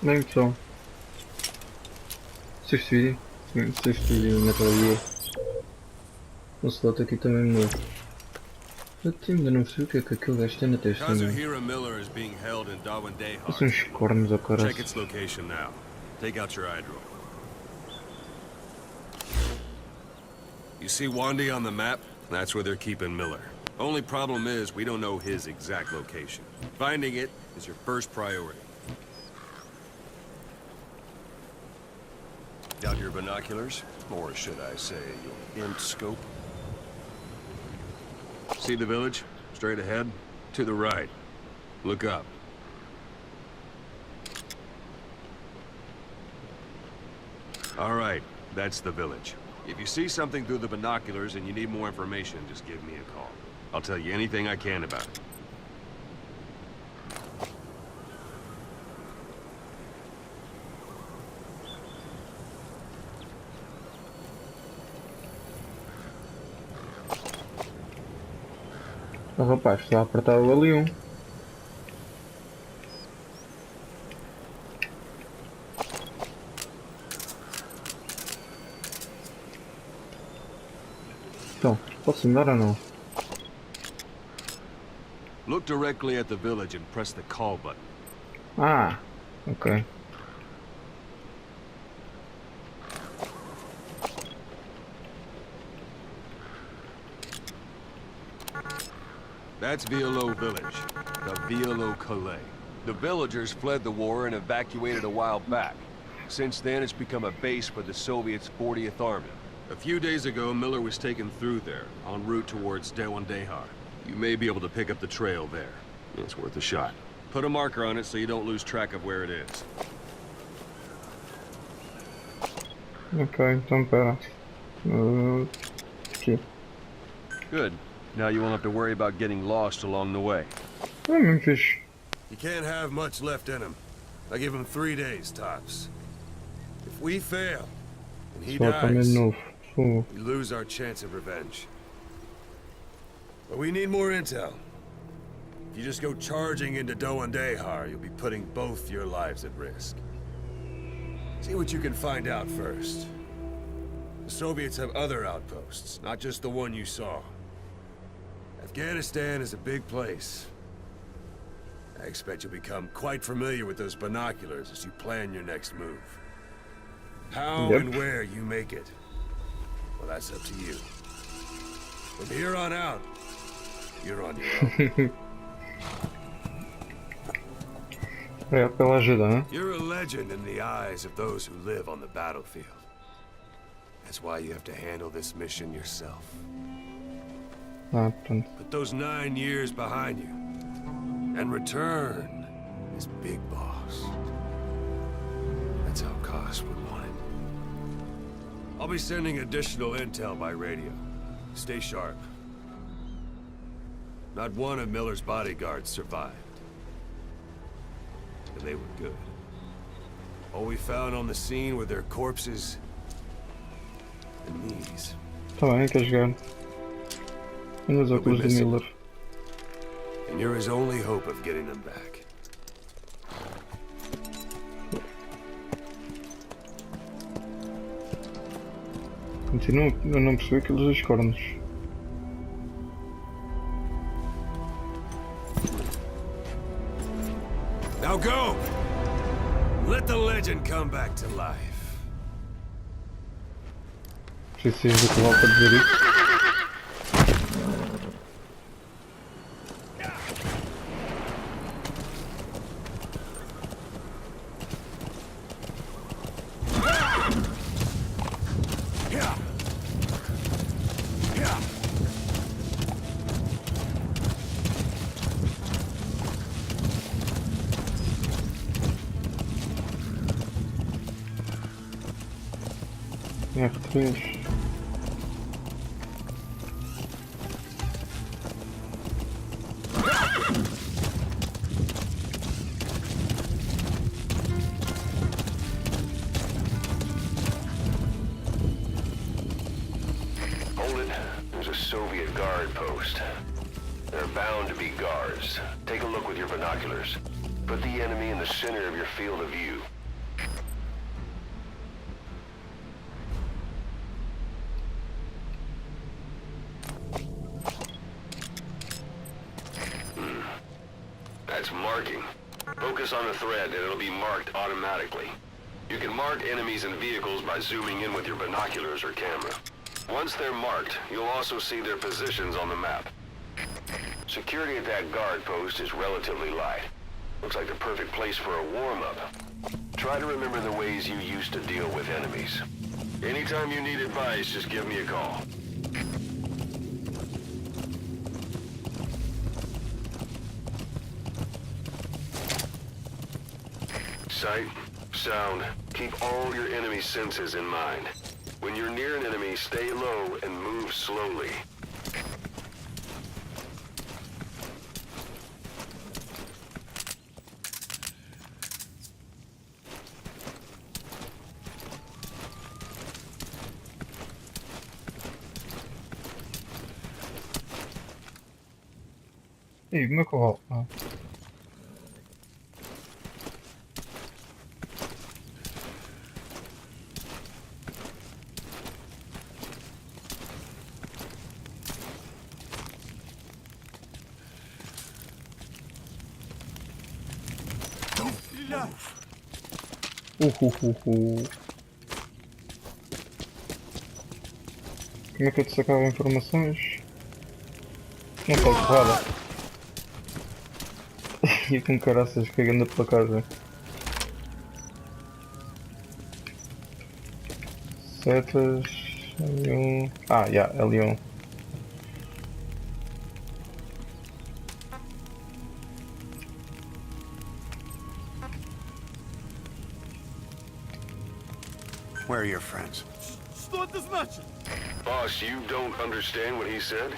Nem co? Chcesz chwili? Chcesz chwili Metal Gear. Остатък também novo. Ainda não sei o que é que aquilo gasta na testa, meu. Kazuhira Miller is being held in Darwin São uns cornos ao caralho. Check its location now. Take out your iDroid. You see Wandy on the map? That's where they're keeping Miller. Only problem is, we don't know his exact location. Finding it is your first priority. Got your binoculars? Or should I say, your int scope? See the village? Straight ahead? To the right. Look up. All right, that's the village. If you see something through the binoculars and you need more information, just give me a call. I'll tell you anything I can about it. O rapaz está a apertar o L1. Então, posso mudar ou não? Look directly at the village and press the call button. Ah, ok. That's Violo Village, the Violo Calais. The villagers fled the war and evacuated a while back. Since then, it's become a base for the Soviets' 40th Army. A few days ago, Miller was taken through there, en route towards Dewandehar. You may be able to pick up the trail there. It's worth a shot. Put a marker on it so you don't lose track of where it is. Ok, então pera. Aqui. Good. Now you won't have to worry about getting lost along the way. É mesmo fixe. You can't have much left in him. I give him 3 days, tops. If we fail, and he Só também de dies, novo. Fogo. we lose our chance of revenge. But we need more intel. If you just go charging into Dewandehar, you'll be putting both your lives at risk. See what you can find out first. The Soviets have other outposts, not just the one you saw. Afghanistan is a big place. I expect you'll become quite familiar with those binoculars as you plan your next move. How Yep. and where you make it, well, that's up to you. From here on out, you're on your own. Obrigado pela ajuda, né? You're a legend in the eyes of those who live on the battlefield. That's why you have to handle this mission yourself. Ah, pronto. Put those 9 years behind you, and return as Big Boss. That's how Koss would want it. I'll be sending additional intel by radio. Stay sharp. Not one of Miller's bodyguards survived. And they were good. All we found on the scene were their corpses and these. Tá bem, quer jogar? Tenho os óculos do Miller. And you're his only hope of getting them back. Continuo a não perceber aqueles dois cornos. Now go! Let the legend come back to life. Precisas do cavalo para dizer isso? R3. Hold it. There's a Soviet guard post. There are bound to be guards. Take a look with your binoculars. Put the enemy in the center of your field of view. That's marking. Focus on the thread and it'll be marked automatically. You can mark enemies and vehicles by zooming in with your binoculars or camera. Once they're marked, you'll also see their positions on the map. Security at that guard post is relatively light. Looks like the perfect place for a warm-up. Try to remember the ways you used to deal with enemies. Anytime you need advice, just give me a call. Sight, sound, keep all your enemy senses in mind. When you're near an enemy, stay low and move slowly. Ih, como é que eu volto? Ah. Como é que eu te sacava informações? Não sei, porrada. E com caraças cagando pela casa. Setas. L1. Ah, já, L1. Where are your friends? Boss, you don't understand what he said?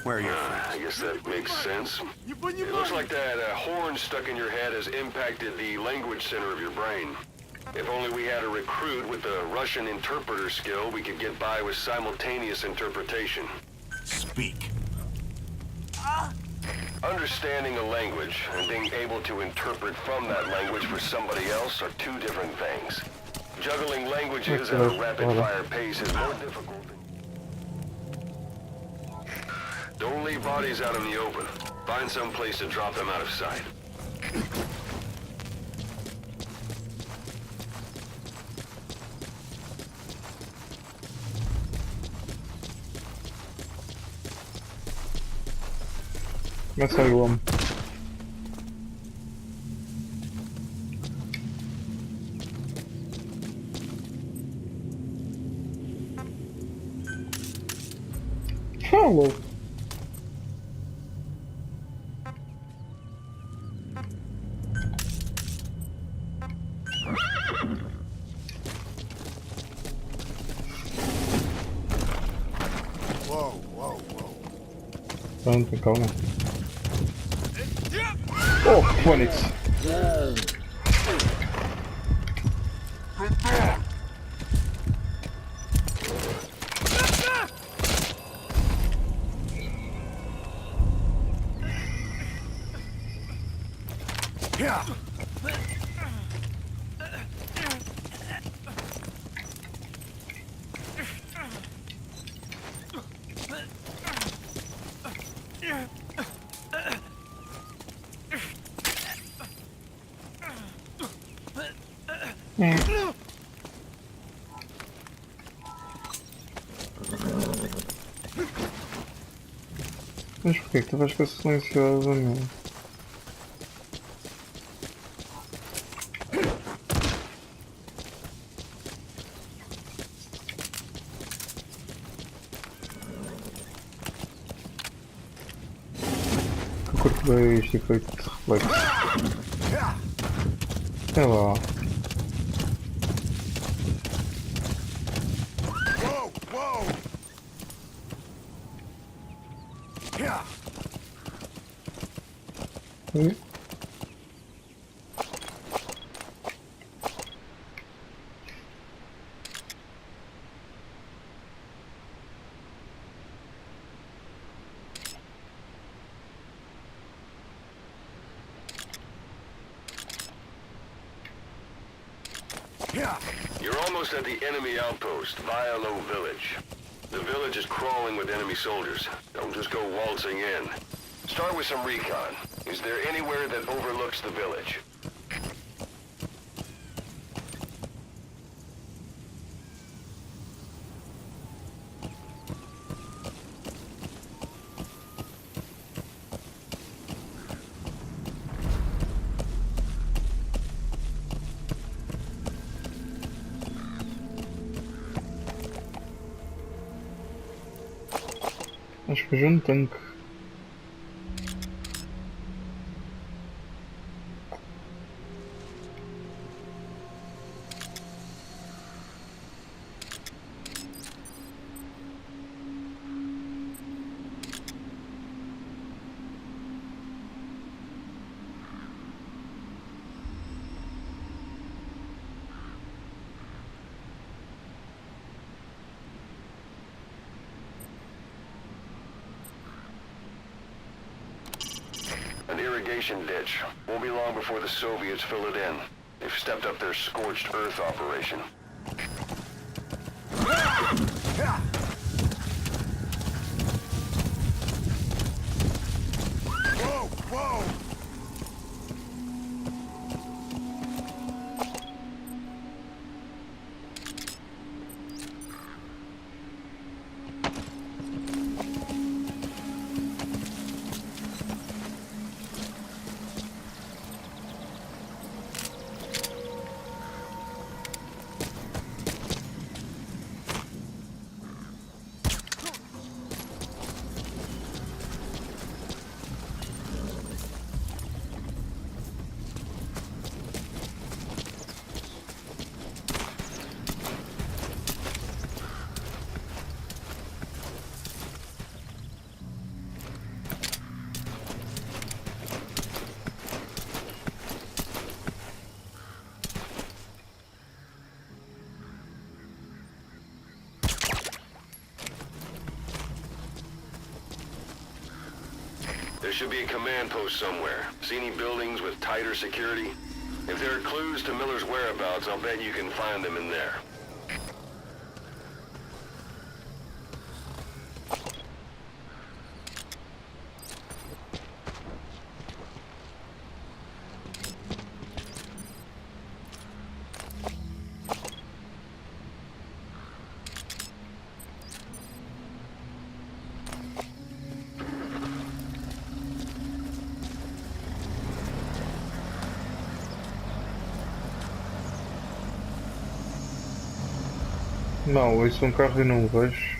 Where are your I friends? guess that makes sense. It looks like that horn stuck in your head has impacted the language center of your brain. If only we had a recruit with the Russian interpreter skill, we could get by with simultaneous interpretation. Speak. Understanding a language and being able to interpret from that language for somebody else are two different things. Juggling languages at a rapid-fire pace is more difficult. Don't leave bodies out in the open. Find some place to drop them out of sight. Começa aí o homem. Hello. Pronto, calma. Oh, Phoenix. Yeah. Mas porquê que tu vais ficar silenciosa, meu? Que eu curto bem este efeito de reflexo. É lá. Whoa, whoa. Yeah. Oi? Yeah. You're almost at the enemy outpost, Violo Village. The village is crawling with enemy soldiers. Don't just go waltzing in. Start with some recon. Is there anywhere that overlooks the village? Acho que vejo um tanque. An irrigation ditch. Won't be long before the Soviets fill it in. They've stepped up their scorched earth operation. Yeah. Whoa, whoa. There should be a command post somewhere. See any buildings with tighter security? If there are clues to Miller's whereabouts, I'll bet you can find them in there. Não, isso é um carro e não o vejo.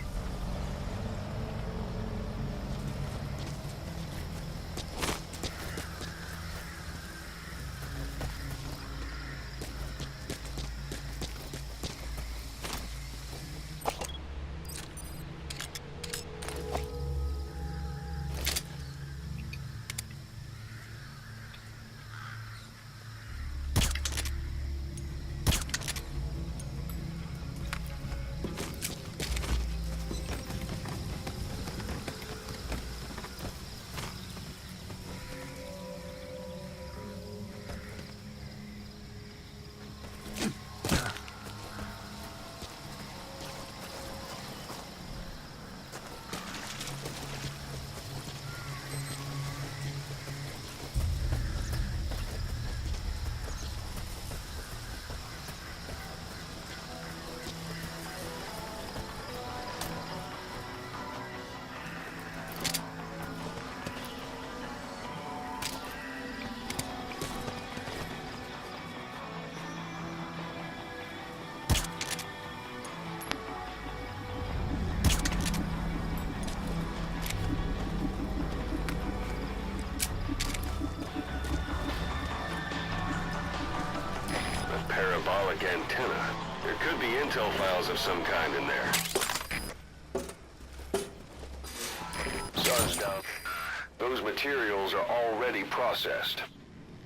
Parabolic antenna. There could be intel files of some kind in there. Sun's down. Those materials are already processed.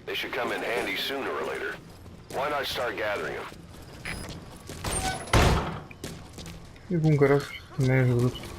They should come in handy sooner or later. Why not start gathering them? E com caraças também é bruto.